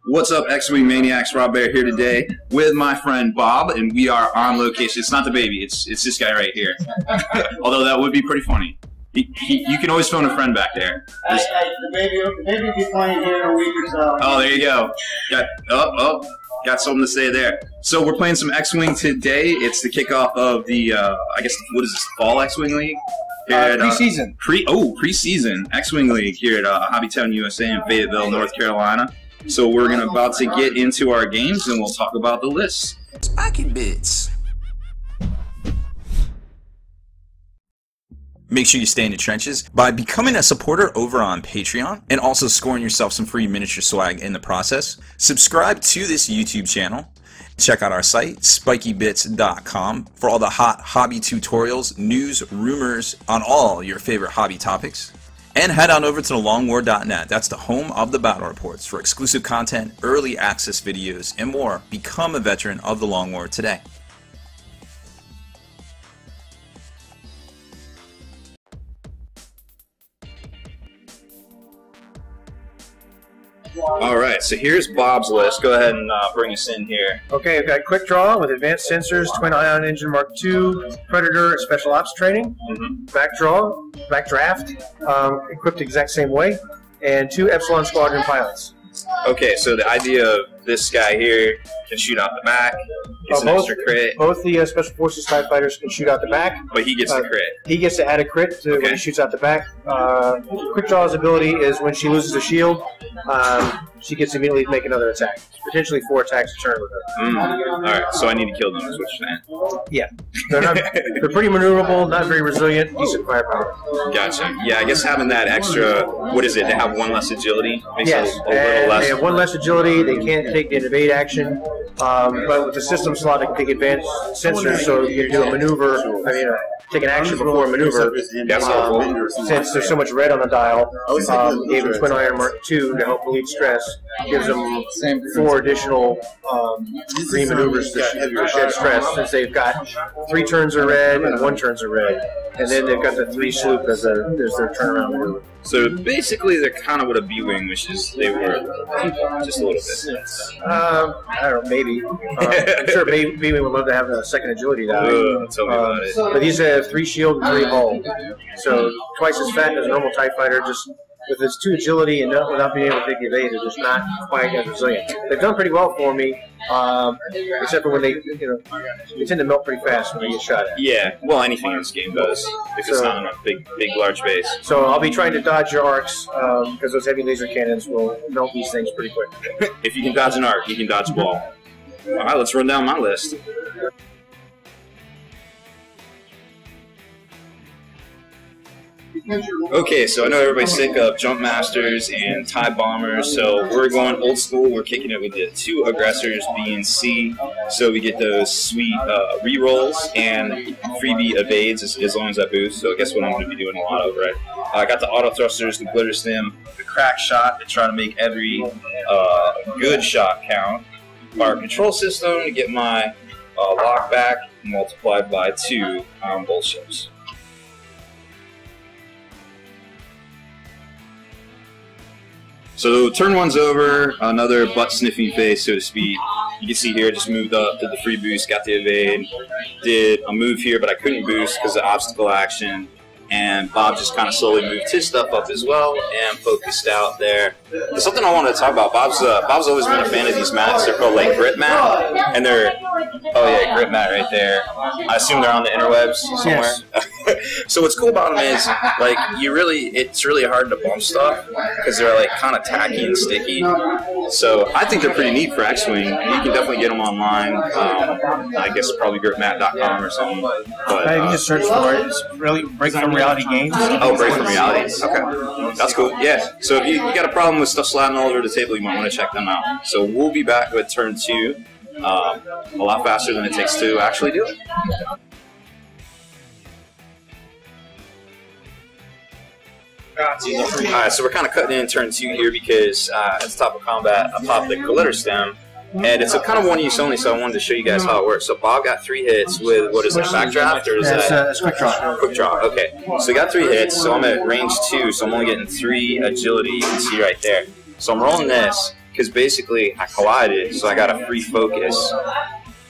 What's up, X-Wing Maniacs? Baer here today with my friend Bob, and we are on location. It's not the baby, it's this guy right here. Although that would be pretty funny. You can always phone a friend back there. The baby will be flying here in a week or so. Oh, there you go. Got something to say there. So we're playing some X-Wing today. It's the kickoff of the, I guess, what is this, Fall X-Wing League? Pre-season. Pre-season X-Wing League here at Hobbytown, USA in Fayetteville, North Carolina. So we're about to get into our games, and we'll talk about the list. SPKEY bits. Make sure you stay in the trenches by becoming a supporter over on Patreon and also scoring yourself some free miniature swag in the process. Subscribe to this YouTube channel. Check out our site, SPKEYBits.com, for all the hot hobby tutorials, news, rumors on all your favorite hobby topics. And head on over to thelongwar.net. That's the home of the battle reports for exclusive content, early access videos, and more. Become a veteran of the Long War today. All right, so here's Bob's list. Go ahead and bring us in here. Okay, I've got Quick Draw with Advanced Sensors, Twin Ion Engine Mark II, Predator, Special Ops Training, Backdraft, equipped the exact same way, and 2 Epsilon Squadron pilots. Okay, so the idea of this guy here can shoot out the back, gets an extra crit. Both the Special Forces TIE Fighters can shoot out the back. But he gets the crit. He gets to add a crit to when he shoots out the back. Quick Draw's ability is when she loses a shield, she gets immediately to make another attack. Potentially 4 attacks a turn with her. Alright, so I need to kill them, is what you're saying. Yeah. They're pretty maneuverable, not very resilient, decent firepower. Gotcha. Yeah, I guess having that extra, what is it, they have 1 less agility? Makes yes, it a little less. They have 1 less agility, they can't take the evade action, but with the system slot they can take advanced sensors, so you can do a maneuver, take an action before a maneuver. Since there's so much red on the dial, gave him Twin Iron Mark II to help relieve stress, gives them 4 additional green maneuvers to shed stress, since they've got 3 turns of red and 1 turns of red. And then they've got the 3 sloop as their turnaround maneuver. So basically they're kind of what a B-Wing wishes they were, just a little bit. I don't know, maybe. I'm sure B-Wing would love to have a second agility die. Tell me about it. But these have 3 shield and 3 hull. So twice as fat as a normal TIE fighter, just with its 2 agility and without being able to take the evade, they're just not quite as resilient. They've done pretty well for me, except for when they tend to melt pretty fast when they get shot at. Yeah, well, anything in this game does, if it's not on a big, large base. So I'll be trying to dodge your arcs, because those heavy laser cannons will melt these things pretty quick. If you can dodge an arc, you can dodge a ball. All right, let's run down my list. Okay, so I know everybody's sick of Jump Masters and TIE Bombers, so we're going old school. We're kicking it with the 2 aggressors, B and C, so we get those sweet re-rolls and freebie evades as long as I boost, so I guess what I'm going to be doing a lot of, right? I got the auto thrusters, the glitter stem, the crack shot to try to make every good shot count. Our control system to get my lock back multiplied by 2 on both ships. So turn 1's over, another butt-sniffing phase, so to speak. You can see here, I just moved up, did the free boost, got the evade, did a move here, but I couldn't boost because of obstacle action. And Bob just kind of slowly moved his stuff up as well and focused out there. There's something I wanted to talk about. Bob's always been a fan of these mats. They're called like grip mat, and they're grip mat right there. I assume they're on the interwebs somewhere. Yes. So what's cool about them is like it's really hard to bump stuff because they're like kind of tacky and sticky. So I think they're pretty neat for X-Wing. You can definitely get them online. I guess probably gripmat.com or something. But you can just search for it. It's really Break from Reality Games. Oh, Break from Reality. Okay, that's cool. Yeah. So if you got a problem with stuff sliding all over the table, you might want to check them out. So we'll be back with turn 2 a lot faster than it takes to actually do it. Alright, so we're kind of cutting in turn 2 here because at the top of combat, I popped the glitter stem, and it's a kind of one-use only, so I wanted to show you guys how it works. So Bob got 3 hits with, what is it, backdraft, or is that? Quick Draw. Quick Draw, okay. So he got 3 hits, so I'm at range 2, so I'm only getting 3 agility, you can see right there. So I'm rolling this, because basically I collided, so I got a free focus,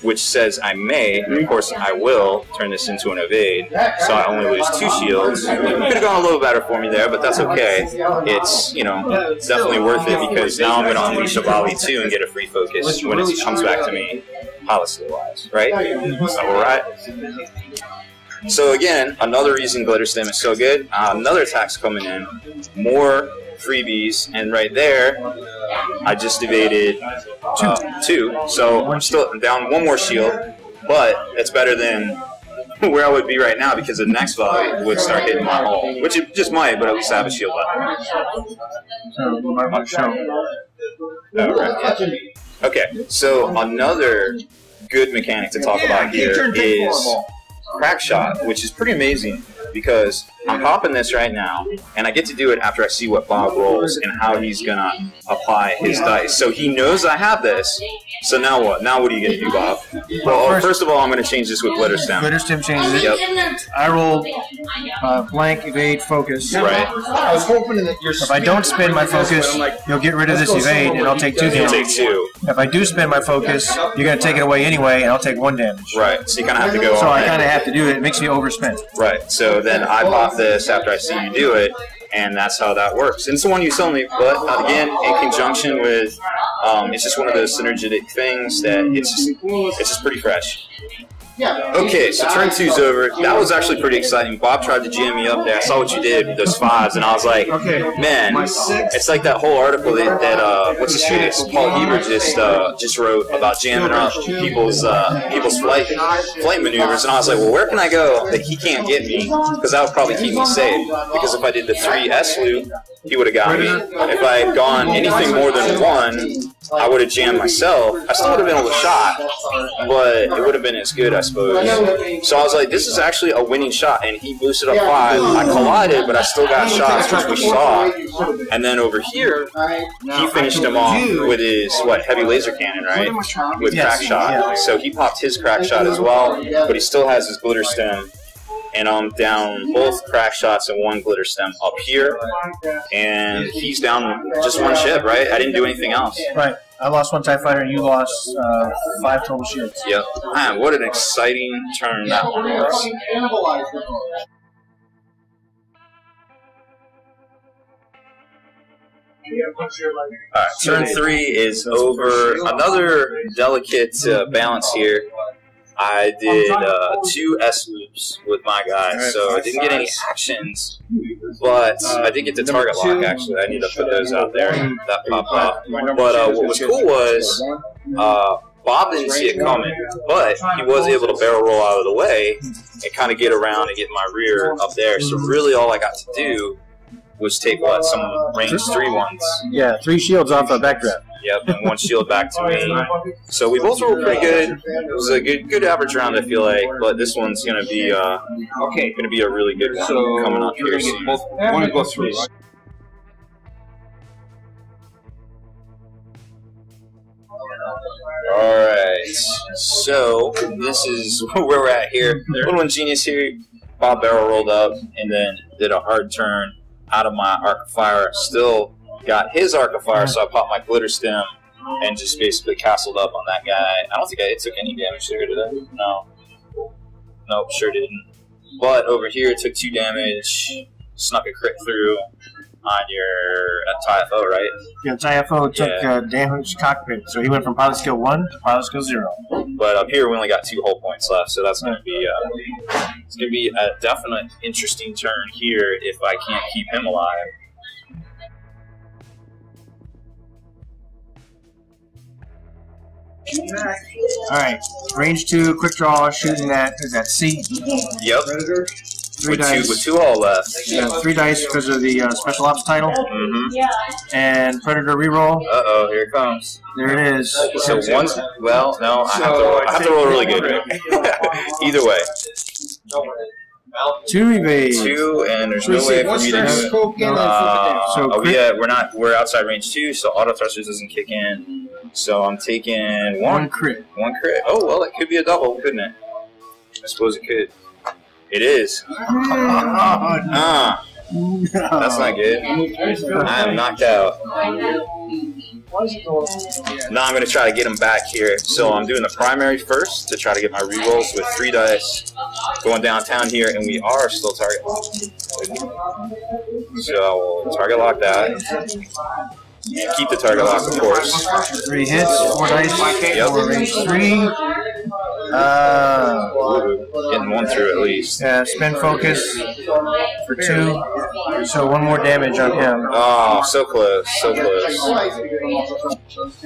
which says I may, and of course I will, turn this into an evade, so I only lose 2 shields. Could have gone a little better for me there, but that's okay. It's, you know, definitely worth it, because now I'm going to unleash a volley too and get a free focus when it comes back to me, policy-wise, right? Alright. So again, another reason Glitter Stem is so good, another attack's coming in, more freebies, and right there, I just evaded 2, so I'm still down 1 more shield, but it's better than where I would be right now, because the next volley would start hitting my hull, which it just might, but at least I have a shield left. Okay, so another good mechanic to talk about here is crack shot, which is pretty amazing, because I'm popping this right now, and I get to do it after I see what Bob rolls and how he's gonna apply his dice. So he knows I have this. So now what? Now what are you gonna do, Bob? Well, first of all, I'm gonna change this with Glitter Stem. Glitter Stem changes it. Yep. I roll blank, evade, focus. Right. I was hoping that if I don't spend my focus, you'll get rid of this evade, and I'll take 2 You'll damage. take 2. If I do spend my focus, you're gonna take it away anyway, and I'll take 1 damage. Right. So you kind of have to go So all I in. kind of have to do it. It makes me overspend. Right. So then I pop this after I see you do it, and that's how that works. And it's the one you told me, but again, in conjunction with, it's just one of those synergetic things that it's just pretty fresh. Okay, so turn 2's over. That was actually pretty exciting. Bob tried to jam me up there. I saw what you did with those 5s, and I was like, man, it's like that whole article that what's his face, Paul Heber just wrote about jamming up people's flight maneuvers, and I was like, well, where can I go that he can't get me? Because that would probably keep me safe. Because if I did the 3S loop, he would have got me. If I had gone anything more than 1, I would have jammed myself. I still would have been able to shot, but it would have been as good, I suppose. So I was like, this is actually a winning shot, and he boosted up 5. I collided, but I still got shots, which we saw. And then over here, he finished him off with his, heavy laser cannon, right? With crack shot. So he popped his crack shot as well, but he still has his Glitter Stem. And I'm down both crack shots and 1 Glitter Stem up here, and he's down just 1 ship, right? I didn't do anything else. Right. I lost 1 TIE fighter, and you lost 5 total shields. Yep. Man, what an exciting turn that one was. Alright, turn 3 is over. Another delicate balance here. I did 2 S loops with my guys, so I didn't get any actions, but I did get the target lock, actually. I need to put those out there. That popped off. But what was cool was Bob didn't see it coming, but he was able to barrel roll out of the way and kind of get around and get my rear up there. So really all I got to do was take, some range 3 ones. Yeah, 3 shields off a backdraft. Yep, and 1 shield back to me. So we both rolled pretty good. It was a good average round, I feel like. But this one's gonna be a really good one coming up here soon. One of both 3. Alright, so this is where we're at here. Little Genius here. Bob barrel rolled up and then did a hard turn out of my arc of fire. Still got his arc of fire, so I popped my Glitter Stem and just basically castled up on that guy. I don't think it took any damage there, did it? No. Nope, sure didn't. But over here it took 2 damage, snuck a crit through on your TIFO, right? Yeah, TIFO took damage cockpit, so he went from pilot skill 1 to pilot skill 0. But up here we only got 2 hull points left, so that's going to be it's going to be a definite interesting turn here if I can't keep him alive. Alright, range 2, quick draw, shooting at, is that C? Yep. 3 dice. With 2 hull left. Yeah, 3 dice because of the special ops title. And Predator reroll. Uh-oh, here it comes. There it is. So one's, well, no, I have to roll really good. Either way. 2 evade. 2, and there's no way for me to do it. We're outside range 2, so auto thrusters doesn't kick in. So I'm taking 1 crit. 1 crit. Oh, well, it could be a double, couldn't it? I suppose it could. It is. That's not good. I am knocked out. Now I'm going to try to get them back here. So I'm doing the primary first to try to get my rerolls with 3 dice. Going downtown here, and we are still target locked. So we'll target lock that. And keep the target lock, of course. 3 hits, 4 dice, Yep. 4 range 3. Getting 1 through at least. Yeah, spin focus for 2. So 1 more damage on him. Oh, so close, so close.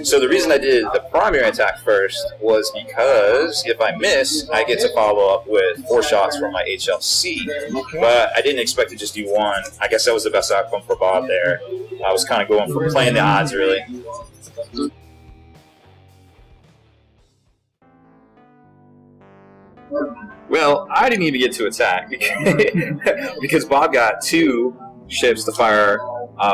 So the reason I did the primary attack first was because if I miss, I get to follow up with 4 shots from my HLC. But I didn't expect to just do 1. I guess that was the best outcome for Bob there. I was kind of going for playing the odds, really. Well, I didn't even get to attack because Bob got 2 ships to fire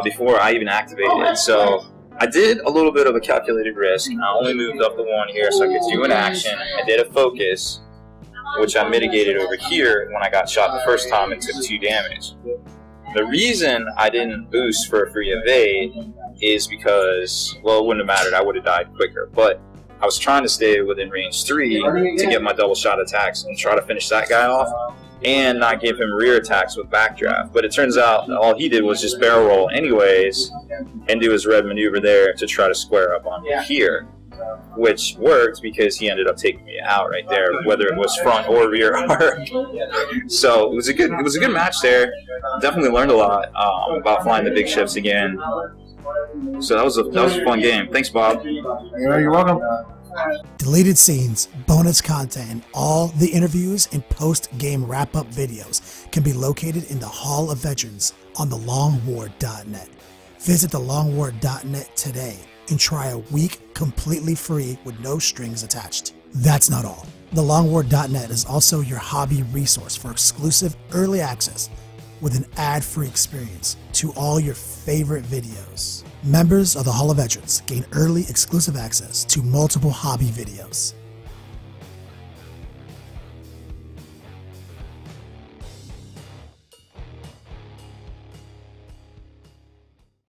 before I even activated it. So I did a little bit of a calculated risk. I only moved up the 1 here so I could do an action. I did a focus, which I mitigated over here when I got shot the first time and took 2 damage. The reason I didn't boost for a free evade is because, well, it wouldn't have mattered. I would have died quicker. But I was trying to stay within range 3 to get my double shot attacks and try to finish that guy off and not give him rear attacks with backdraft. But it turns out all he did was just barrel roll anyways and do his red maneuver there to try to square up on me here, which worked because he ended up taking me out right there, whether it was front or rear arc. So it was a good match there. Definitely learned a lot about flying the big ships again. So that was a fun game. Thanks, Bob. You're welcome. Deleted scenes, bonus content, and all the interviews and post-game wrap-up videos can be located in the Hall of Veterans on thelongwar.net. Visit thelongwar.net today and try a week completely free with no strings attached. That's not all. Thelongwar.net is also your hobby resource for exclusive early access with an ad-free experience to all your favorite videos. Members of the Hall of Veterans gain early exclusive access to multiple hobby videos.